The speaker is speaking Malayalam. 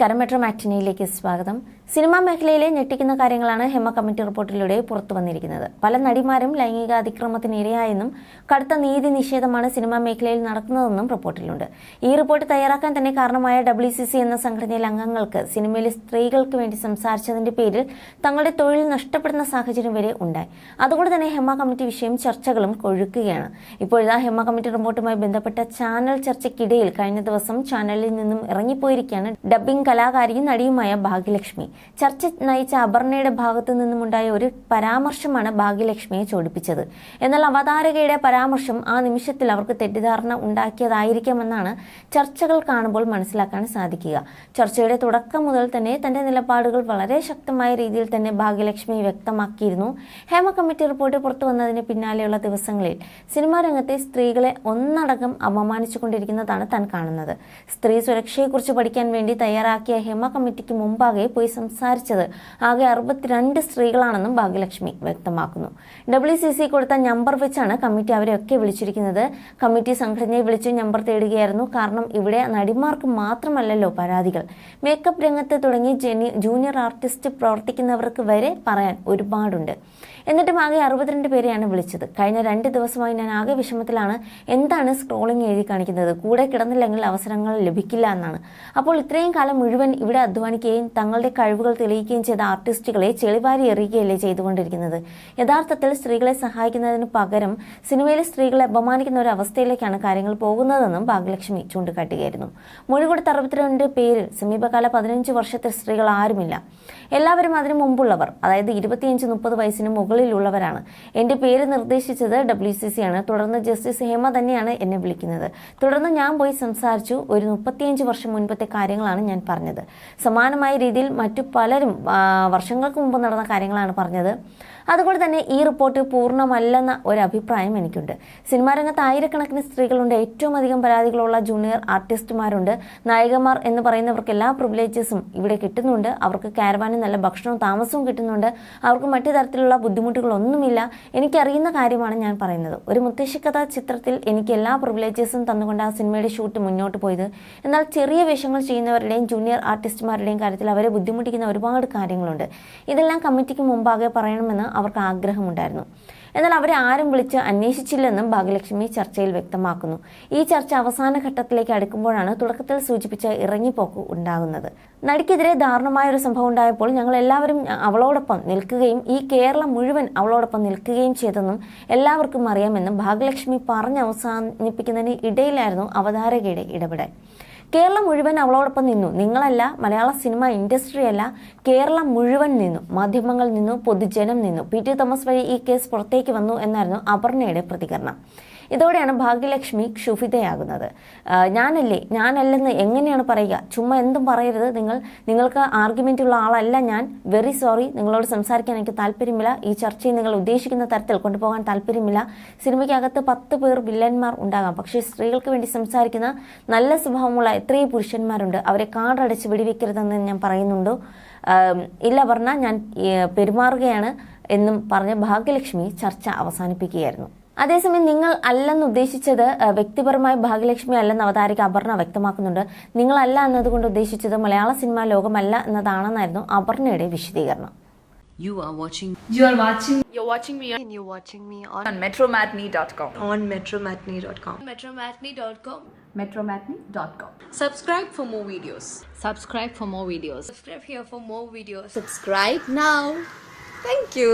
മെട്രോ മാറ്റിനിയിലേക്ക് സ്വാഗതം. സിനിമാ മേഖലയിലെ ഞെട്ടിക്കുന്ന കാര്യങ്ങളാണ് ഹേമ കമ്മിറ്റി റിപ്പോർട്ടിലൂടെ പുറത്തു വന്നിരിക്കുന്നത്. പല നടിമാരും ലൈംഗിക അതിക്രമത്തിന് ഇരയായെന്നും കടുത്ത നീതി നിഷേധമാണ് സിനിമാ മേഖലയിൽ നടക്കുന്നതെന്നും റിപ്പോർട്ടിലുണ്ട്. ഈ റിപ്പോർട്ട് തയ്യാറാക്കാൻ തന്നെ കാരണമായ WCC എന്ന സംഘടനയിലെ അംഗങ്ങൾക്ക് സിനിമയിലെ സ്ത്രീകൾക്ക് വേണ്ടി സംസാരിച്ചതിന്റെ പേരിൽ തങ്ങളുടെ തൊഴിൽ നഷ്ടപ്പെടുന്ന സാഹചര്യം വരെ ഉണ്ടായി. അതുകൊണ്ട് തന്നെ ഹേമ കമ്മിറ്റി വിഷയം ചർച്ചകളും കൊഴുക്കുകയാണ്. ഇപ്പോഴിതാ ഹേമ കമ്മിറ്റി റിപ്പോർട്ടുമായി ബന്ധപ്പെട്ട ചാനൽ ചർച്ചയ്ക്കിടയിൽ കഴിഞ്ഞ ദിവസം ചാനലിൽ നിന്നും ഇറങ്ങിപ്പോയിരിക്കുകയാണ് ഡബ്ബിംഗ് കലാകാരിയും നടിയുമായ ഭാഗ്യലക്ഷ്മി. ചർച്ച നയിച്ച അപർണയുടെ ഭാഗത്തു നിന്നുമുണ്ടായ ഒരു പരാമർശമാണ് ഭാഗ്യലക്ഷ്മിയെ ചോടിപ്പിച്ചത്. എന്നാൽ അവതാരകയുടെ പരാമർശം ആ നിമിഷത്തിൽ അവർക്ക് തെറ്റിദ്ധാരണ ഉണ്ടാക്കിയതായിരിക്കുമെന്നാണ് ചർച്ചകൾ കാണുമ്പോൾ മനസ്സിലാക്കാൻ സാധിക്കുക. ചർച്ചയുടെ തുടക്കം മുതൽ തന്നെ തന്റെ നിലപാടുകൾ വളരെ ശക്തമായ രീതിയിൽ തന്നെ ഭാഗ്യലക്ഷ്മി വ്യക്തമാക്കിയിരുന്നു. ഹേമ കമ്മിറ്റി റിപ്പോർട്ട് പുറത്തു വന്നതിന് പിന്നാലെയുള്ള ദിവസങ്ങളിൽ സിനിമാ രംഗത്തെ സ്ത്രീകളെ ഒന്നടങ്കം അപമാനിച്ചുകൊണ്ടിരിക്കുന്നതാണ് താൻ കാണുന്നത്. സ്ത്രീ സുരക്ഷയെക്കുറിച്ച് പഠിക്കാൻ വേണ്ടി തയ്യാറാക്കിയ ഹേമ കമ്മിറ്റിക്ക് മുമ്പാകെ പോയി സംസാരിച്ചത് ആകെ 62 സ്ത്രീകളാണെന്നും ഭാഗ്യലക്ഷ്മി വ്യക്തമാക്കുന്നു. WCC കൊടുത്ത നമ്പർ വെച്ചാണ് കമ്മിറ്റി അവരെയൊക്കെ വിളിച്ചിരിക്കുന്നത്. കമ്മിറ്റി സംഘടനയെ വിളിച്ച് നമ്പർ തേടുകയായിരുന്നു. കാരണം ഇവിടെ നടിമാർക്ക് മാത്രമല്ലല്ലോ പരാതികൾ. മേക്കപ്പ് രംഗത്ത് തുടങ്ങി ജൂനിയർ ആർട്ടിസ്റ്റ് പ്രവർത്തിക്കുന്നവർക്ക് വരെ പറയാൻ ഒരുപാടുണ്ട്. എന്നിട്ടും ആകെ 62 പേരെയാണ് വിളിച്ചത്. കഴിഞ്ഞ 2 ദിവസമായി ഞാൻ ആകെ വിഷമത്തിലാണ്. എന്താണ് സ്ക്രോളിംഗ് എഴുതി കാണിക്കുന്നത്? കൂടെ കിടന്നില്ലെങ്കിൽ അവസരങ്ങൾ ലഭിക്കില്ല എന്നാണ്. അപ്പോൾ ഇത്രയും കാലം മുഴുവൻ ഇവിടെ അധ്വാനിക്കുകയും തങ്ങളുടെ കഴിവുകൾ തെളിയിക്കുകയും ചെയ്ത ആർട്ടിസ്റ്റുകളെ ചെളിവാരി എറിയുകയല്ലേ ചെയ്തുകൊണ്ടിരിക്കുന്നത്. യഥാർത്ഥത്തിൽ സ്ത്രീകളെ സഹായിക്കുന്നതിന് പകരം സിനിമയിലെ സ്ത്രീകളെ അപമാനിക്കുന്ന ഒരു അവസ്ഥയിലേക്കാണ് കാര്യങ്ങൾ പോകുന്നതെന്നും ഭാഗ്യലക്ഷ്മി ചൂണ്ടിക്കാട്ടുകയായിരുന്നു. മൊഴി കൊടുത്ത 62 പേരിൽ സമീപകാല 15 വർഷത്തെ സ്ത്രീകൾ ആരുമില്ല. എല്ലാവരും അതിനു മുമ്പുള്ളവർ, അതായത് 25-30 വയസ്സിന് മുകളിലുള്ളവരാണ്. എന്റെ പേര് നിർദ്ദേശിച്ചത് WCC ആണ്. തുടർന്ന് ജസ്റ്റിസ് ഹേമ തന്നെയാണ് എന്നെ വിളിക്കുന്നത്. തുടർന്ന് ഞാൻ പോയി സംസാരിച്ചു. ഒരു 35 വർഷം മുൻപത്തെ കാര്യങ്ങളാണ് ഞാൻ പറഞ്ഞത്. സമാനമായ രീതിയിൽ മറ്റു പലരും വർഷങ്ങൾക്ക് മുമ്പ് നടന്ന കാര്യങ്ങളാണ് പറഞ്ഞത്. അതുകൊണ്ട് തന്നെ ഈ റിപ്പോർട്ട് പൂർണ്ണമല്ലെന്ന ഒരു അഭിപ്രായം എനിക്കുണ്ട്. സിനിമാ രംഗത്ത് ആയിരക്കണക്കിന് സ്ത്രീകളുണ്ട്. ഏറ്റവും അധികം പരാതികളുള്ള ജൂനിയർ ആർട്ടിസ്റ്റുമാരുണ്ട്. നായികമാർ എന്ന് പറയുന്നവർക്ക് എല്ലാ പ്രിവിലേജസും ഇവിടെ കിട്ടുന്നുണ്ട്. അവർക്ക് കാരവാനും നല്ല ഭക്ഷണവും താമസവും കിട്ടുന്നുണ്ട്. അവർക്ക് മറ്റു തരത്തിലുള്ള ബുദ്ധിമുട്ടുകളൊന്നുമില്ല. എനിക്കറിയുന്ന കാര്യമാണ് ഞാൻ പറയുന്നത്. ഒരു മുത്തശ്ശിക്കഥ ചിത്രത്തിൽ എനിക്ക് എല്ലാ പ്രിവിലേജസും തന്നുകൊണ്ട് ആ സിനിമയുടെ ഷൂട്ട് മുന്നോട്ട് പോയത്. എന്നാൽ ചെറിയ വേഷങ്ങൾ ചെയ്യുന്നവരുടെയും ജൂനിയർ ആർട്ടിസ്റ്റുമാരുടെയും കാര്യത്തിൽ അവരെ ബുദ്ധിമുട്ടിക്കുന്ന ഒരുപാട് കാര്യങ്ങളുണ്ട്. ഇതെല്ലാം കമ്മിറ്റിക്ക് മുമ്പാകെ പറയണമെന്ന് അവർക്ക് ആഗ്രഹമുണ്ടായിരുന്നു. എന്നാൽ അവരെ ആരും വിളിച്ച് അന്വേഷിച്ചില്ലെന്നും ഭാഗ്യലക്ഷ്മി ചർച്ചയിൽ വ്യക്തമാക്കുന്നു. ഈ ചർച്ച അവസാന ഘട്ടത്തിലേക്ക് അടുക്കുമ്പോഴാണ് തുടക്കത്തിൽ സൂചിപ്പിച്ച ഇറങ്ങിപ്പോക്ക് ഉണ്ടാകുന്നത്. നടിക്കെതിരെ ദാരുണമായ ഒരു സംഭവം ഉണ്ടായപ്പോൾ ഞങ്ങൾ എല്ലാവരും അവളോടൊപ്പം നിൽക്കുകയും ഈ കേരളം മുഴുവൻ അവളോടൊപ്പം നിൽക്കുകയും ചെയ്തെന്നും എല്ലാവർക്കും അറിയാമെന്നും ഭാഗ്യലക്ഷ്മി പറഞ്ഞ് അവസാനിപ്പിക്കുന്നതിന് ഇടയിലായിരുന്നു അവതാരകയുടെ ഇടപെടൽ. കേരളം മുഴുവൻ അവളോടൊപ്പം നിന്നു. നിങ്ങളല്ല, മലയാള സിനിമ ഇൻഡസ്ട്രി അല്ല, കേരളം മുഴുവൻ നിന്നു. മാധ്യമങ്ങൾ നിന്നു, പൊതുജനം നിന്നു. PT തോമസ് വഴി ഈ കേസ് പുറത്തേക്ക് വന്നു എന്നായിരുന്നു അപർണയുടെ പ്രതികരണം. ഇതോടെയാണ് ഭാഗ്യലക്ഷ്മി ക്ഷുഭിതയാകുന്നത്. ഞാനല്ലെന്ന് എങ്ങനെയാണ് പറയുക? ചുമ്മാ എന്തും പറയരുത്. നിങ്ങൾക്ക് ആർഗ്യുമെന്റുള്ള ആളല്ല ഞാൻ. Very sorry. നിങ്ങളോട് സംസാരിക്കാൻ എനിക്ക് താല്പര്യമില്ല. ഈ ചർച്ചയെ നിങ്ങൾ ഉദ്ദേശിക്കുന്ന തരത്തിൽ കൊണ്ടുപോകാൻ താല്പര്യമില്ല. സിനിമയ്ക്കകത്ത് 10 പേർ വില്ലന്മാർ ഉണ്ടാകാം. പക്ഷേ സ്ത്രീകൾക്ക് വേണ്ടി സംസാരിക്കുന്ന നല്ല സ്വഭാവമുള്ള എത്രയും പുരുഷന്മാരുണ്ട്. അവരെ കാടടച്ച് വെടിവെക്കരുതെന്ന് ഞാൻ പറയുന്നുണ്ടോ? ഇല്ല പറഞ്ഞ ഞാൻ പെരുമാറുകയാണ് എന്നും പറഞ്ഞ് ഭാഗ്യലക്ഷ്മി ചർച്ച അവസാനിപ്പിക്കുകയായിരുന്നു. അതേസമയം നിങ്ങൾ അല്ലെന്ന് ഉദ്ദേശിച്ചത് വ്യക്തിപരമായി ഭാഗ്യലക്ഷ്മി അല്ലെന്ന് അവതാരിക അപർണ വ്യക്തമാക്കുന്നുണ്ട്. നിങ്ങളല്ല എന്നതുകൊണ്ട് ഉദ്ദേശിച്ചത് മലയാള സിനിമാ ലോകമല്ല എന്നതാണെന്നായിരുന്നു അപർണയുടെ വിശദീകരണം. You're watching me on metromatney.com. metromatney.com. Subscribe for more videos. Subscribe for more videos. Subscribe here for more videos. Subscribe now. Thank you.